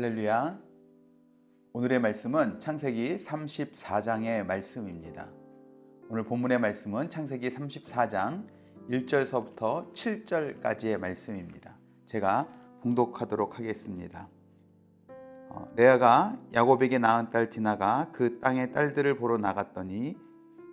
할렐루야. 오늘의 말씀은 창세기 34장의 말씀입니다. 오늘 본문의 말씀은 창세기 34장 1절서부터 7절까지의 말씀입니다. 제가 봉독하도록 하겠습니다. 레아가 야곱에게 낳은 딸 디나가 그 땅의 딸들을 보러 나갔더니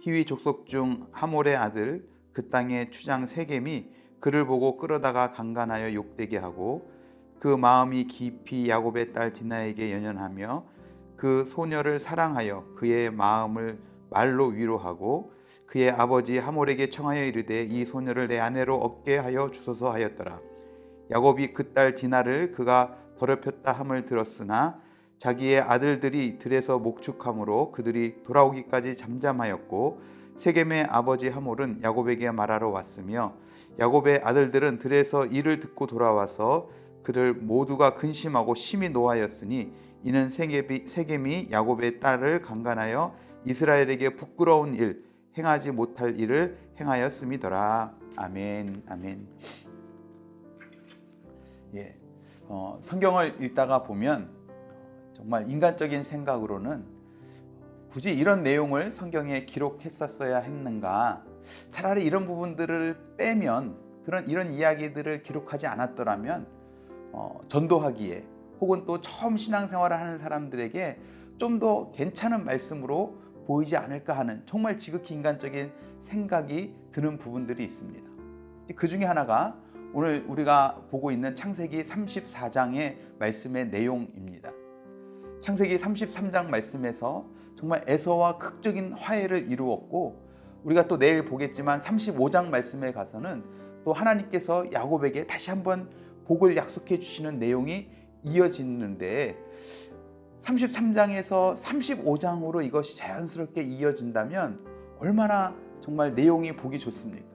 히위 족속 중 하몰의 아들 그 땅의 추장 세겜이 그를 보고 끌어다가 강간하여 욕되게 하고 그 마음이 깊이 야곱의 딸 디나에게 연연하며 그 소녀를 사랑하여 그의 마음을 말로 위로하고 그의 아버지 하몰에게 청하여 이르되 이 소녀를 내 아내로 얻게 하여 주소서 하였더라. 야곱이 그 딸 디나를 그가 더럽혔다 함을 들었으나 자기의 아들들이 들에서 목축함으로 그들이 돌아오기까지 잠잠하였고 세겜의 아버지 하몰은 야곱에게 말하러 왔으며 야곱의 아들들은 들에서 이를 듣고 돌아와서 그들 모두가 근심하고 심히 노하였으니 이는 세겜이 야곱의 딸을 강간하여 이스라엘에게 부끄러운 일 행하지 못할 일을 행하였음이더라. 아멘. 아멘. 성경을 읽다가 보면 정말 인간적인 생각으로는 굳이 이런 내용을 성경에 기록했었어야 했는가? 차라리 이런 부분들을 빼면 이런 이야기들을 기록하지 않았더라면 전도하기에 혹은 또 처음 신앙생활을 하는 사람들에게 좀 더 괜찮은 말씀으로 보이지 않을까 하는 정말 지극히 인간적인 생각이 드는 부분들이 있습니다. 그 중에 하나가 오늘 우리가 보고 있는 창세기 34장의 말씀의 내용입니다. 창세기 33장 말씀에서 정말 에서와 극적인 화해를 이루었고 우리가 또 내일 보겠지만 35장 말씀에 가서는 또 하나님께서 야곱에게 다시 한번 복을 약속해 주시는 내용이 이어지는데 33장에서 35장으로 이것이 자연스럽게 이어진다면 얼마나 정말 내용이 보기 좋습니까?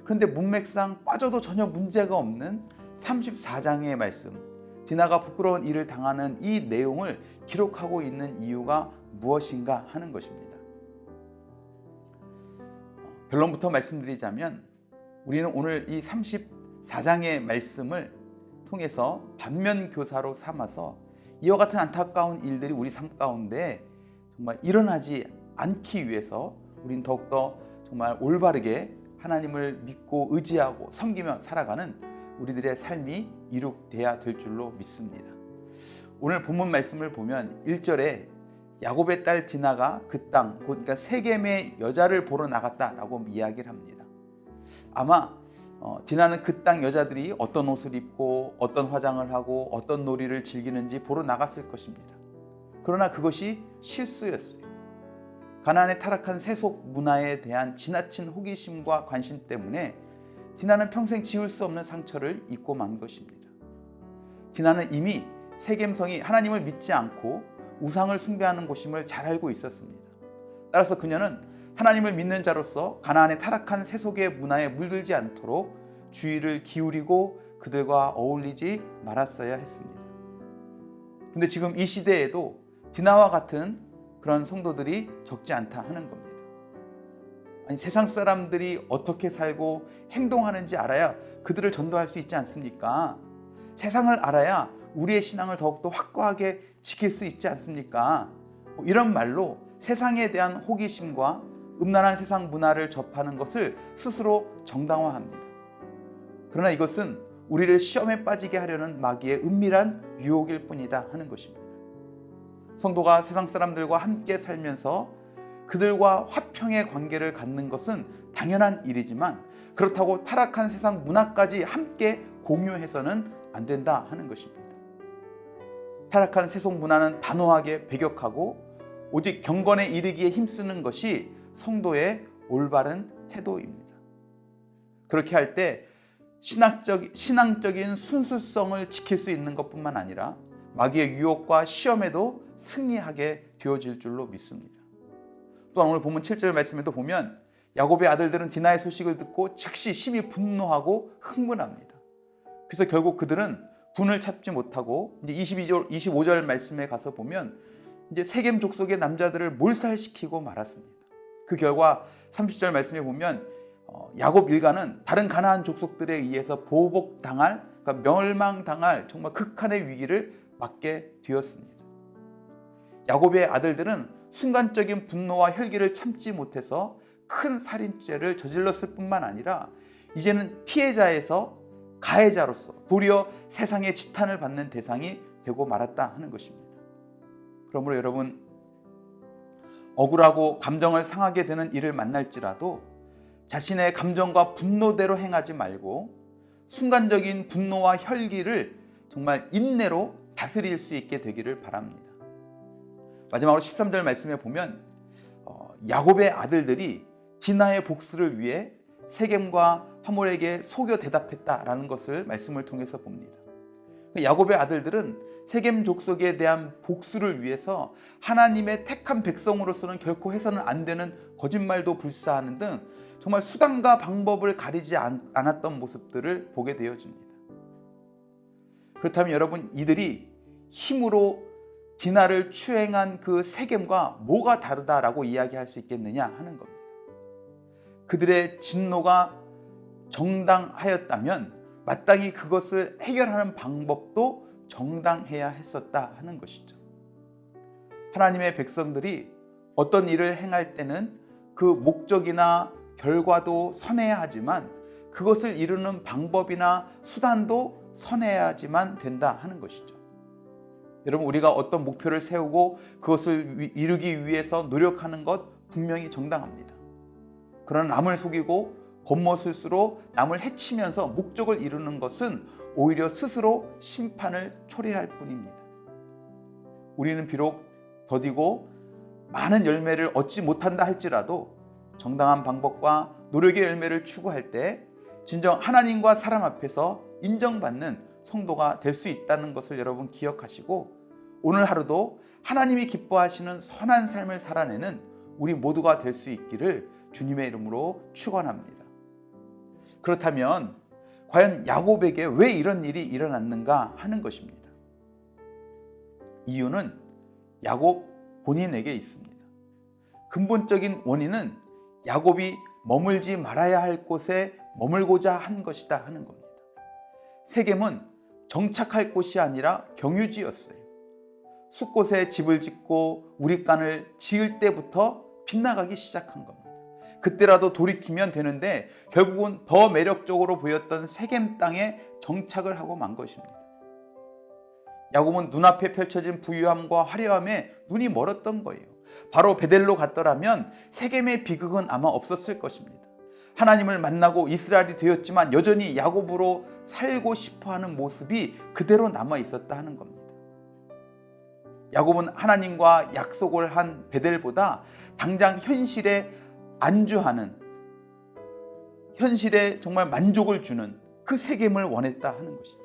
그런데 문맥상 빠져도 전혀 문제가 없는 34장의 말씀, 디나가 부끄러운 일을 당하는 이 내용을 기록하고 있는 이유가 무엇인가 하는 것입니다. 결론부터 말씀드리자면 우리는 오늘 이 34장의 말씀을 통해서 반면교사로 삼아서 이와 같은 안타까운 일들이 우리 삶 가운데 정말 일어나지 않기 위해서 우리는 더욱더 정말 올바르게 하나님을 믿고 의지하고 섬기며 살아가는 우리들의 삶이 이룩돼야 될 줄로 믿습니다. 오늘 본문 말씀을 보면 1절에 야곱의 딸 디나가 그 땅, 그러니까 세겜의 여자를 보러 나갔다라고 이야기를 합니다. 아마 디나는 그 땅 여자들이 어떤 옷을 입고 어떤 화장을 하고 어떤 놀이를 즐기는지 보러 나갔을 것입니다. 그러나 그것이 실수였어요. 가나안의 타락한 세속 문화에 대한 지나친 호기심과 관심 때문에 디나는 평생 지울 수 없는 상처를 입고 만 것입니다. 디나는 이미 세겜성이 하나님을 믿지 않고 우상을 숭배하는 곳임을 잘 알고 있었습니다. 따라서 그녀는 하나님을 믿는 자로서 가나안의 타락한 세속의 문화에 물들지 않도록 주의를 기울이고 그들과 어울리지 말았어야 했습니다. 그런데 지금 이 시대에도 디나와 같은 그런 성도들이 적지 않다 하는 겁니다. 아니, 세상 사람들이 어떻게 살고 행동하는지 알아야 그들을 전도할 수 있지 않습니까? 세상을 알아야 우리의 신앙을 더욱더 확고하게 지킬 수 있지 않습니까? 이런 말로 세상에 대한 호기심과 음란한 세상 문화를 접하는 것을 스스로 정당화합니다. 그러나 이것은 우리를 시험에 빠지게 하려는 마귀의 은밀한 유혹일 뿐이다 하는 것입니다. 성도가 세상 사람들과 함께 살면서 그들과 화평의 관계를 갖는 것은 당연한 일이지만 그렇다고 타락한 세상 문화까지 함께 공유해서는 안 된다 하는 것입니다. 타락한 세속 문화는 단호하게 배격하고 오직 경건에 이르기에 힘쓰는 것이 성도의 올바른 태도입니다. 그렇게 할 때 신앙적인 순수성을 지킬 수 있는 것뿐만 아니라 마귀의 유혹과 시험에도 승리하게 되어질 줄로 믿습니다. 또한 오늘 본문 7절 말씀에도 보면 야곱의 아들들은 디나의 소식을 듣고 즉시 심히 분노하고 흥분합니다. 그래서 결국 그들은 분을 참지 못하고 이제 25절 말씀에 가서 보면 이제 세겜 족속의 남자들을 몰살시키고 말았습니다. 그 결과 30절 말씀에 보면 야곱 일가는 다른 가나안 족속들에 의해서 보복당할, 그러니까 멸망당할 정말 극한의 위기를 맞게 되었습니다. 야곱의 아들들은 순간적인 분노와 혈기를 참지 못해서 큰 살인죄를 저질렀을 뿐만 아니라 이제는 피해자에서 가해자로서 도리어 세상의 지탄을 받는 대상이 되고 말았다 하는 것입니다. 그러므로 여러분, 억울하고 감정을 상하게 되는 일을 만날지라도 자신의 감정과 분노대로 행하지 말고 순간적인 분노와 혈기를 정말 인내로 다스릴 수 있게 되기를 바랍니다. 마지막으로 13절 말씀에 보면 야곱의 아들들이 디나의 복수를 위해 세겜과 하몰에게 속여 대답했다라는 것을 말씀을 통해서 봅니다. 야곱의 아들들은 세겜 족속에 대한 복수를 위해서 하나님의 택한 백성으로서는 결코 해서는 안 되는 거짓말도 불사하는 등 정말 수단과 방법을 가리지 않았던 모습들을 보게 되어집니다. 그렇다면 여러분, 이들이 힘으로 디나를 추행한 그 세겜과 뭐가 다르다라고 이야기할 수 있겠느냐 하는 겁니다. 그들의 진노가 정당하였다면 마땅히 그것을 해결하는 방법도 정당해야 했었다 하는 것이죠. 하나님의 백성들이 어떤 일을 행할 때는 그 목적이나 결과도 선해야 하지만 그것을 이루는 방법이나 수단도 선해야지만 된다 하는 것이죠. 여러분, 우리가 어떤 목표를 세우고 그것을 이루기 위해서 노력하는 것 분명히 정당합니다. 그러나 남을 속이고 겉멋을수로 남을 해치면서 목적을 이루는 것은 오히려 스스로 심판을 초래할 뿐입니다. 우리는 비록 더디고 많은 열매를 얻지 못한다 할지라도 정당한 방법과 노력의 열매를 추구할 때 진정 하나님과 사람 앞에서 인정받는 성도가 될 수 있다는 것을 여러분 기억하시고, 오늘 하루도 하나님이 기뻐하시는 선한 삶을 살아내는 우리 모두가 될 수 있기를 주님의 이름으로 축원합니다. 그렇다면 과연 야곱에게 왜 이런 일이 일어났는가 하는 것입니다. 이유는 야곱 본인에게 있습니다. 근본적인 원인은 야곱이 머물지 말아야 할 곳에 머물고자 한 것이다 하는 겁니다. 세겜은 정착할 곳이 아니라 경유지였어요. 숲곳에 집을 짓고 우릿간을 지을 때부터 빗나가기 시작한 겁니다. 그때라도 돌이키면 되는데 결국은 더 매력적으로 보였던 세겜 땅에 정착을 하고 만 것입니다. 야곱은 눈앞에 펼쳐진 부유함과 화려함에 눈이 멀었던 거예요. 바로 베델로 갔더라면 세겜의 비극은 아마 없었을 것입니다. 하나님을 만나고 이스라엘이 되었지만 여전히 야곱으로 살고 싶어하는 모습이 그대로 남아 있었다 하는 겁니다. 야곱은 하나님과 약속을 한 베델보다 당장 현실에 안주하는, 현실에 정말 만족을 주는 그 세겜을 원했다 하는 것이죠.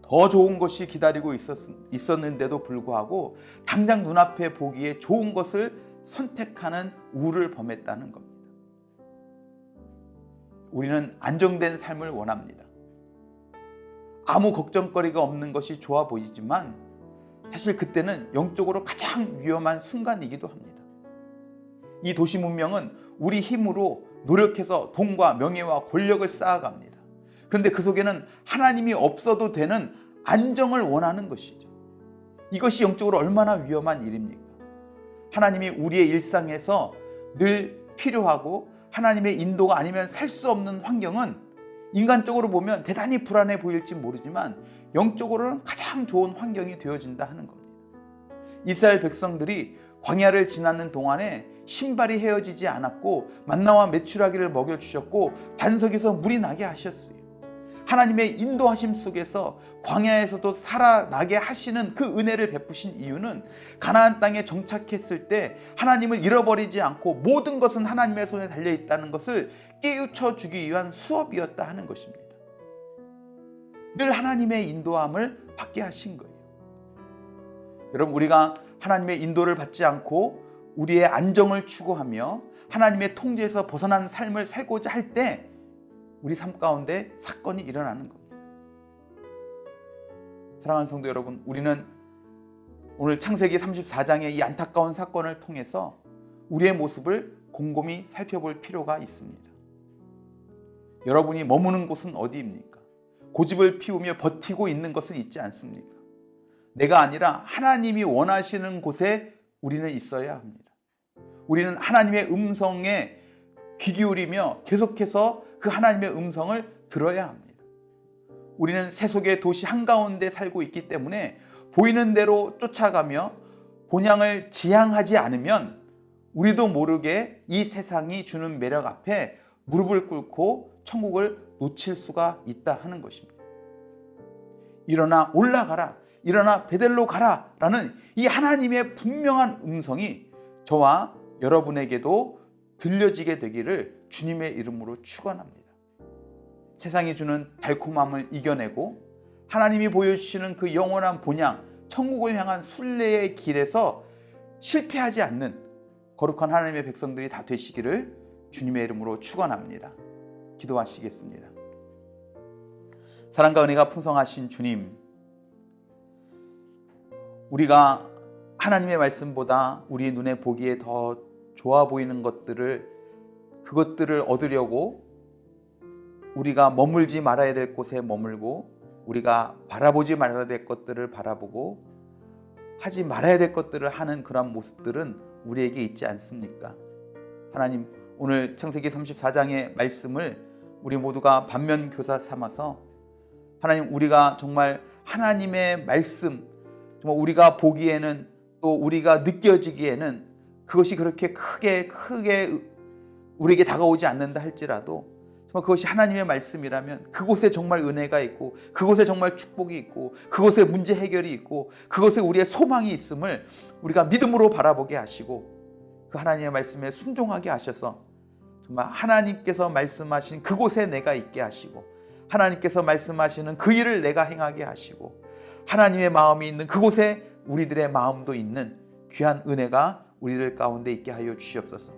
더 좋은 것이 기다리고 있었는데도 불구하고 당장 눈앞에 보기에 좋은 것을 선택하는 우를 범했다는 겁니다. 우리는 안정된 삶을 원합니다. 아무 걱정거리가 없는 것이 좋아 보이지만 사실 그때는 영적으로 가장 위험한 순간이기도 합니다. 이 도시 문명은 우리 힘으로 노력해서 돈과 명예와 권력을 쌓아갑니다. 그런데 그 속에는 하나님이 없어도 되는 안정을 원하는 것이죠. 이것이 영적으로 얼마나 위험한 일입니까? 하나님이 우리의 일상에서 늘 필요하고 하나님의 인도가 아니면 살 수 없는 환경은 인간적으로 보면 대단히 불안해 보일지 모르지만 영적으로는 가장 좋은 환경이 되어진다 하는 겁니다. 이스라엘 백성들이 광야를 지나는 동안에 신발이 헤어지지 않았고 만나와 메추라기를 먹여주셨고 반석에서 물이 나게 하셨어요. 하나님의 인도하심 속에서 광야에서도 살아나게 하시는 그 은혜를 베푸신 이유는 가나안 땅에 정착했을 때 하나님을 잃어버리지 않고 모든 것은 하나님의 손에 달려있다는 것을 깨우쳐 주기 위한 수업이었다 하는 것입니다. 늘 하나님의 인도함을 받게 하신 거예요. 여러분, 우리가 하나님의 인도를 받지 않고 우리의 안정을 추구하며 하나님의 통제에서 벗어난 삶을 살고자 할 때 우리 삶 가운데 사건이 일어나는 겁니다. 사랑하는 성도 여러분, 우리는 오늘 창세기 34장의 이 안타까운 사건을 통해서 우리의 모습을 곰곰이 살펴볼 필요가 있습니다. 여러분이 머무는 곳은 어디입니까? 고집을 피우며 버티고 있는 것은 있지 않습니까? 내가 아니라 하나님이 원하시는 곳에 우리는 있어야 합니다. 우리는 하나님의 음성에 귀 기울이며 계속해서 그 하나님의 음성을 들어야 합니다. 우리는 세속의 도시 한가운데 살고 있기 때문에 보이는 대로 쫓아가며 본향을 지향하지 않으면 우리도 모르게 이 세상이 주는 매력 앞에 무릎을 꿇고 천국을 놓칠 수가 있다 하는 것입니다. 일어나 올라가라, 일어나 베델로 가라 라는 이 하나님의 분명한 음성이 저와 여러분에게도 들려지게 되기를 주님의 이름으로 축원합니다. 세상이 주는 달콤함을 이겨내고 하나님이 보여주시는 그 영원한 본향, 천국을 향한 순례의 길에서 실패하지 않는 거룩한 하나님의 백성들이 다 되시기를 주님의 이름으로 축원합니다. 기도하시겠습니다. 사랑과 은혜가 풍성하신 주님, 우리가 하나님의 말씀보다 우리 눈에 보기에 더 좋아 보이는 그것들을 얻으려고 우리가 머물지 말아야 될 곳에 머물고 우리가 바라보지 말아야 될 것들을 바라보고 하지 말아야 될 것들을 하는 그런 모습들은 우리에게 있지 않습니까? 하나님, 오늘 창세기 34장의 말씀을 우리 모두가 반면교사 삼아서 하나님, 우리가 정말 하나님의 말씀, 정말 우리가 보기에는 또 우리가 느껴지기에는 그것이 그렇게 크게 우리에게 다가오지 않는다 할지라도 정말 그것이 하나님의 말씀이라면 그곳에 정말 은혜가 있고 그곳에 정말 축복이 있고 그곳에 문제 해결이 있고 그곳에 우리의 소망이 있음을 우리가 믿음으로 바라보게 하시고 그 하나님의 말씀에 순종하게 하셔서 정말 하나님께서 말씀하신 그곳에 내가 있게 하시고 하나님께서 말씀하시는 그 일을 내가 행하게 하시고 하나님의 마음이 있는 그곳에 우리들의 마음도 있는 귀한 은혜가 우리들 가운데 있게 하여 주시옵소서.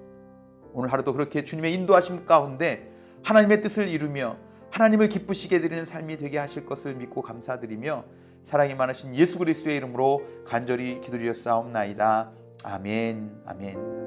오늘 하루도 그렇게 주님의 인도하심 가운데 하나님의 뜻을 이루며 하나님을 기쁘시게 드리는 삶이 되게 하실 것을 믿고 감사드리며 사랑이 많으신 예수 그리스도의 이름으로 간절히 기도드렸사옵나이다. 아멘, 아멘.